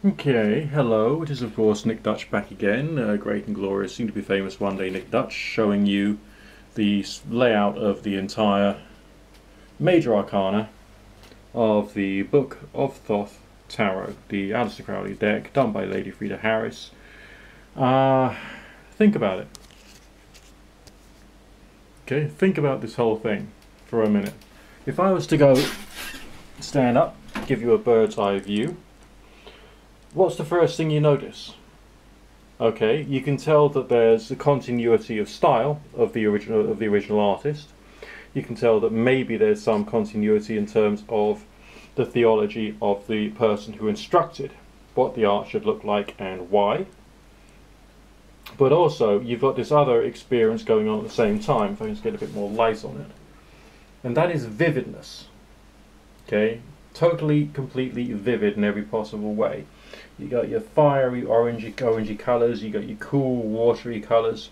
Okay, hello, it is of course Nick Dutch back again, great and glorious, soon to be famous one day Nick Dutch, showing you the layout of the entire major arcana of the Book of Thoth Tarot, the Aleister Crowley deck, done by Lady Frida Harris. Think about it. Okay, think about this whole thing for a minute. If I was to go stand up, give you a bird's eye view, what's the first thing you notice? Okay, you can tell that there's a continuity of style of the original artist. You can tell that maybe there's some continuity in terms of the theology of the person who instructed what the art should look like and why. But also, you've got this other experience going on at the same time, if I can just get a bit more light on it. And that is vividness. Okay, totally, completely vivid in every possible way. You got your fiery orangey colours, you got your cool watery colours,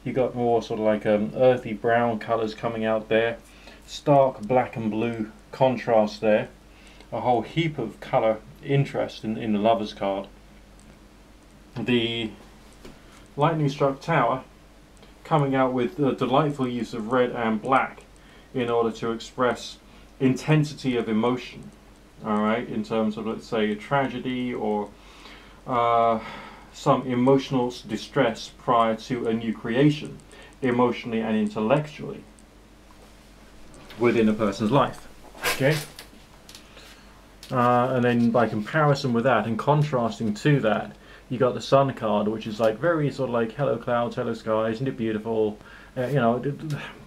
you got more sort of like earthy brown colours coming out there, stark black and blue contrast there, a whole heap of colour interest in the Lover's card. The Lightning Struck Tower coming out with the delightful use of red and black in order to express intensity of emotion. Alright, in terms of, let's say, a tragedy or some emotional distress prior to a new creation, emotionally and intellectually, within a person's life. Okay? And then by comparison with that, and contrasting to that, you got the Sun card, which is like very sort of like, hello clouds, hello skies, isn't it beautiful? You know,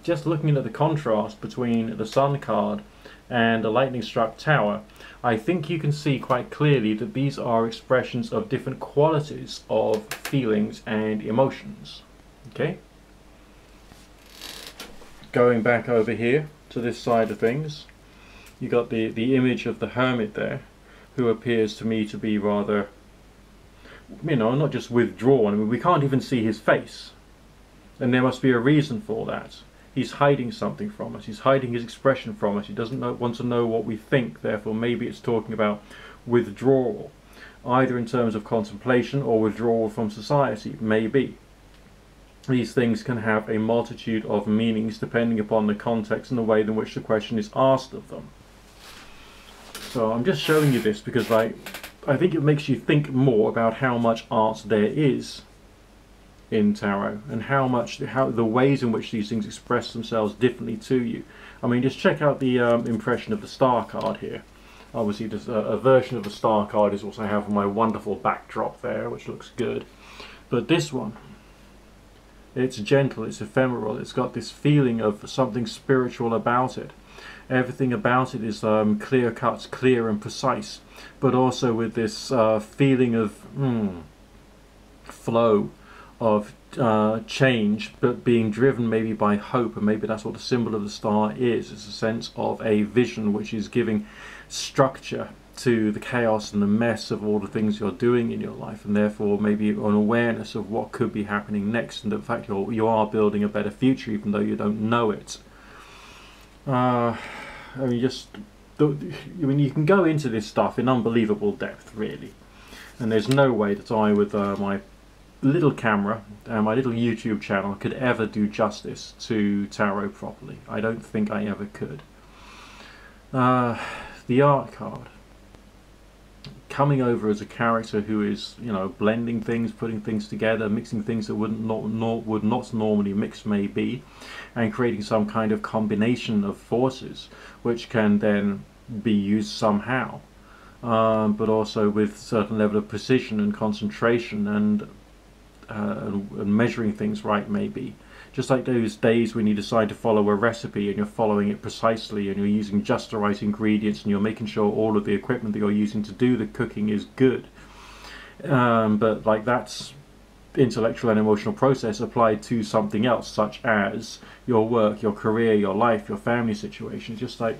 just looking at the contrast between the Sun card and the Lightning Struck Tower, I think you can see quite clearly that these are expressions of different qualities of feelings and emotions. Okay? Going back over here to this side of things, you got the image of the Hermit there, who appears to me to be rather, you know, not just withdrawn. I mean, we can't even see his face, and there must be a reason for that. He's hiding something from us. He's hiding his expression from us. He doesn't want to know what we think. Therefore, maybe it's talking about withdrawal, either in terms of contemplation or withdrawal from society. Maybe. These things can have a multitude of meanings depending upon the context and the way in which the question is asked of them. So I'm just showing you this because I think it makes you think more about how much art there is in tarot, and how the ways in which these things express themselves differently to you. I mean, just check out the impression of the Star card here. Obviously, there's a version of the Star card is also I have on my wonderful backdrop there, which looks good. But this one, it's gentle, it's ephemeral, it's got this feeling of something spiritual about it. Everything about it is clear cut, clear and precise, but also with this feeling of flow, of change, but being driven maybe by hope, and maybe that's what the symbol of the star is. It's a sense of a vision which is giving structure to the chaos and the mess of all the things you're doing in your life, and therefore maybe an awareness of what could be happening next, and the fact you are building a better future even though you don't know it. I mean, you can go into this stuff in unbelievable depth, really, and there's no way that I, with my little camera and my little YouTube channel, could ever do justice to tarot properly. I don't think I ever could. The art card, coming over as a character who is, you know, blending things, putting things together, mixing things that would not normally mix, maybe, and creating some kind of combination of forces which can then be used somehow, but also with a certain level of precision and concentration and measuring things right, maybe. Just like those days when you decide to follow a recipe and you're following it precisely and you're using just the right ingredients and you're making sure all of the equipment that you're using to do the cooking is good. But like, that's intellectual and emotional process applied to something else, such as your work, your career, your life, your family situation. It's just like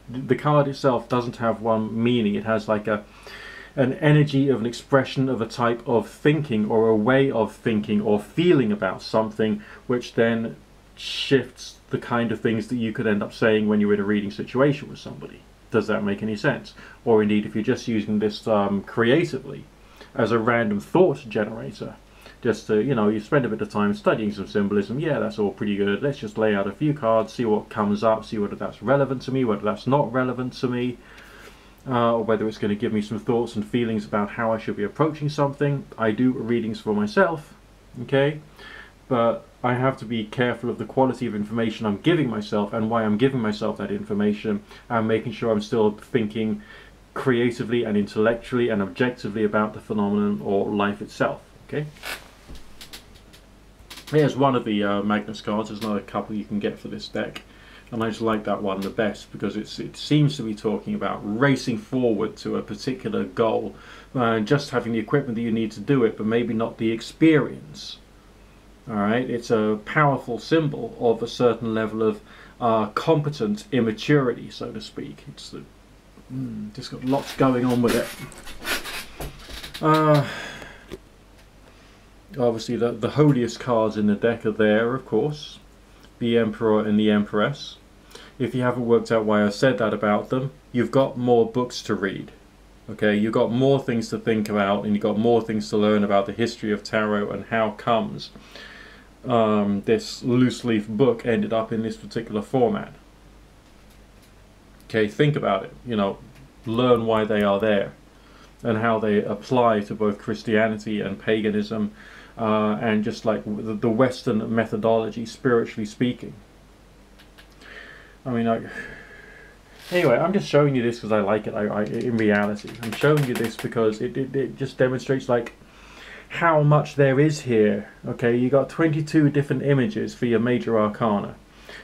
the card itself doesn't have one meaning. It has like an energy of an expression of a type of thinking or a way of thinking or feeling about something, which then shifts the kind of things that you could end up saying when you're in a reading situation with somebody. Does that make any sense? Or indeed, if you're just using this creatively as a random thought generator, just to, you spend a bit of time studying some symbolism, yeah, that's all pretty good. Let's just lay out a few cards, see what comes up, see whether that's relevant to me, whether that's not relevant to me, or whether it's going to give me some thoughts and feelings about how I should be approaching something. I do readings for myself, okay? But I have to be careful of the quality of information I'm giving myself and why I'm giving myself that information, and making sure I'm still thinking creatively and intellectually and objectively about the phenomenon or life itself, okay? Here's one of the Magnus cards. There's another couple you can get for this deck, and I just like that one the best because it seems to be talking about racing forward to a particular goal, and just having the equipment that you need to do it, but maybe not the experience. Alright, it's a powerful symbol of a certain level of competent immaturity, so to speak. It's just got lots going on with it. Obviously the holiest cards in the deck are there, of course. The Emperor and the Empress. If you haven't worked out why I said that about them, you've got more books to read. Okay, you've got more things to think about, and you've got more things to learn about the history of tarot and how comes this loose leaf book ended up in this particular format. Okay, think about it, learn why they are there and how they apply to both Christianity and paganism, and just like the Western methodology, spiritually speaking. I mean, anyway, I'm just showing you this because I like it. In reality, I'm showing you this because it just demonstrates like how much there is here. Okay, you got 22 different images for your major arcana.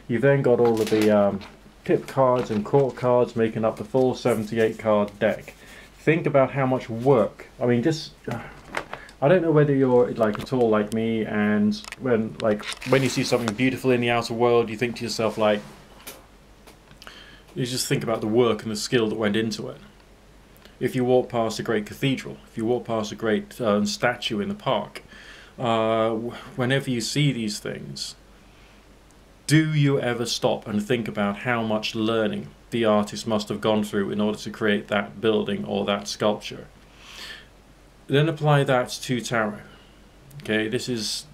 You've then got all of the pip cards and court cards making up the full 78 card deck. Think about how much work. I mean, just I don't know whether you're like at all like me, and when you see something beautiful in the outer world, you think to yourself like, you just think about the work and the skill that went into it. If you walk past a great cathedral, if you walk past a great statue in the park, whenever you see these things, do you ever stop and think about how much learning the artist must have gone through in order to create that building or that sculpture? Then apply that to tarot. Okay, this is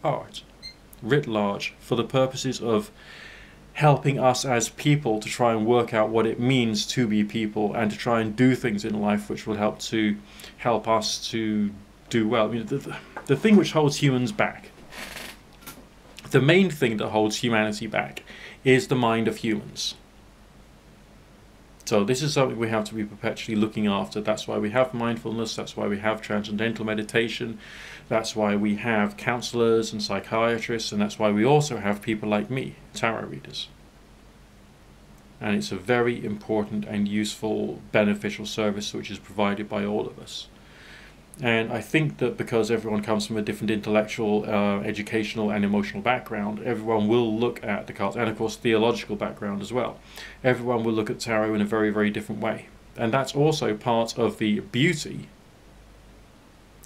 art, writ large, for the purposes of helping us as people to try and work out what it means to be people, and to try and do things in life which will help us to do well. I mean, the thing which holds humans back, the main thing that holds humanity back, is the mind of humans. So this is something we have to be perpetually looking after. That's why we have mindfulness, that's why we have transcendental meditation, that's why we have counselors and psychiatrists, and that's why we also have people like me, tarot readers. And it's a very important and useful, beneficial service which is provided by all of us. And I think that because everyone comes from a different intellectual, educational and emotional background, everyone will look at the cards, and of course theological background as well. Everyone will look at tarot in a very, very different way. And that's also part of the beauty,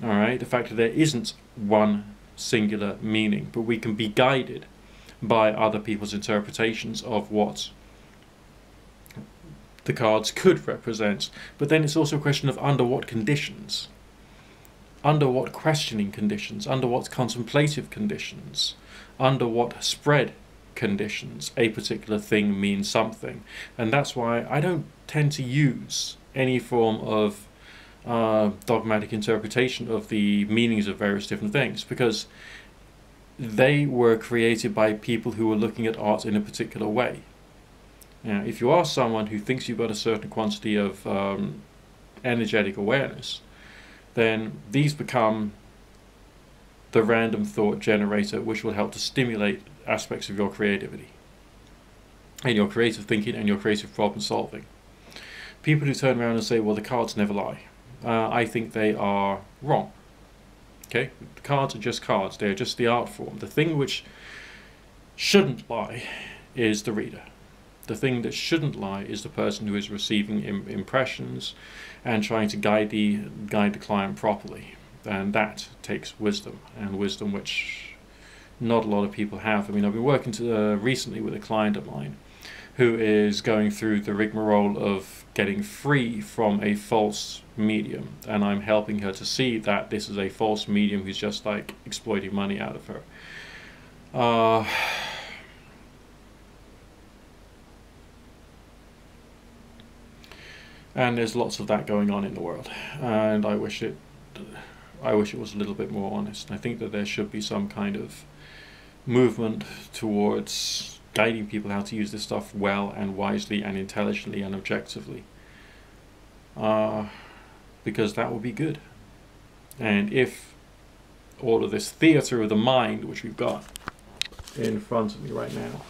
alright, the fact that there isn't one singular meaning, but we can be guided by other people's interpretations of what the cards could represent. But then it's also a question of under what conditions. Under what questioning conditions, under what contemplative conditions, under what spread conditions a particular thing means something. And that's why I don't tend to use any form of dogmatic interpretation of the meanings of various different things, because they were created by people who were looking at art in a particular way. Now, if you are someone who thinks you've got a certain quantity of energetic awareness, then these become the random thought generator which will help to stimulate aspects of your creativity and your creative thinking and your creative problem solving. People who turn around and say, well, the cards never lie, I think they are wrong. Okay, the cards are just cards, they're just the art form. The thing which shouldn't lie is the reader. The thing that shouldn't lie is the person who is receiving impressions and trying to guide the client properly. And that takes wisdom, and wisdom which not a lot of people have. I mean, I've been working recently with a client of mine who is going through the rigmarole of getting free from a false medium, and I'm helping her to see that this is a false medium who's just like exploiting money out of her. And there's lots of that going on in the world, and I wish it was a little bit more honest. I think that there should be some kind of movement towards guiding people how to use this stuff well and wisely and intelligently and objectively, because that would be good. And if all of this theater of the mind, which we've got in front of me right now,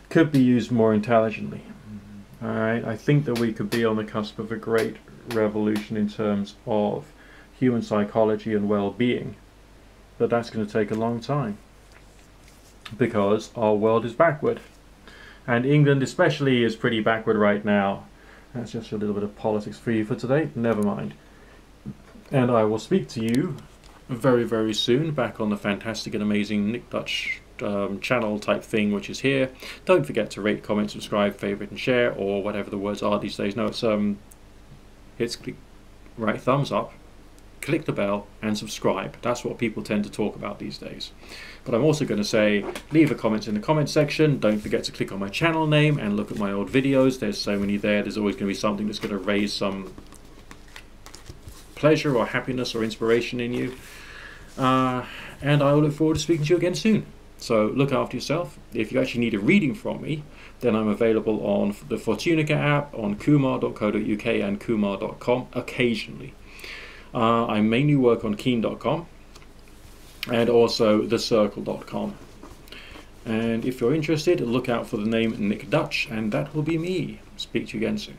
could be used more intelligently, alright, I think that we could be on the cusp of a great revolution in terms of human psychology and well-being, but that's going to take a long time, because our world is backward, and England especially is pretty backward right now. That's just a little bit of politics for you for today, never mind. And I will speak to you very, very soon back on the fantastic and amazing Nick Dutch channel type thing, which is here. Don't forget to rate, comment, subscribe, favorite and share, or whatever the words are these days. No, it's click right thumbs up, click the bell and subscribe. That's what people tend to talk about these days. But I'm also going to say, leave a comment in the comment section. Don't forget to click on my channel name and look at my old videos. There's so many there. There's always going to be something that's going to raise some pleasure or happiness or inspiration in you. And I will look forward to speaking to you again soon. So look after yourself. If you actually need a reading from me, then I'm available on the Fortunica app, on kumar.co.uk and kumar.com occasionally. I mainly work on keen.com and also thecircle.com. And if you're interested, look out for the name Nick Dutch, and that will be me. Speak to you again soon.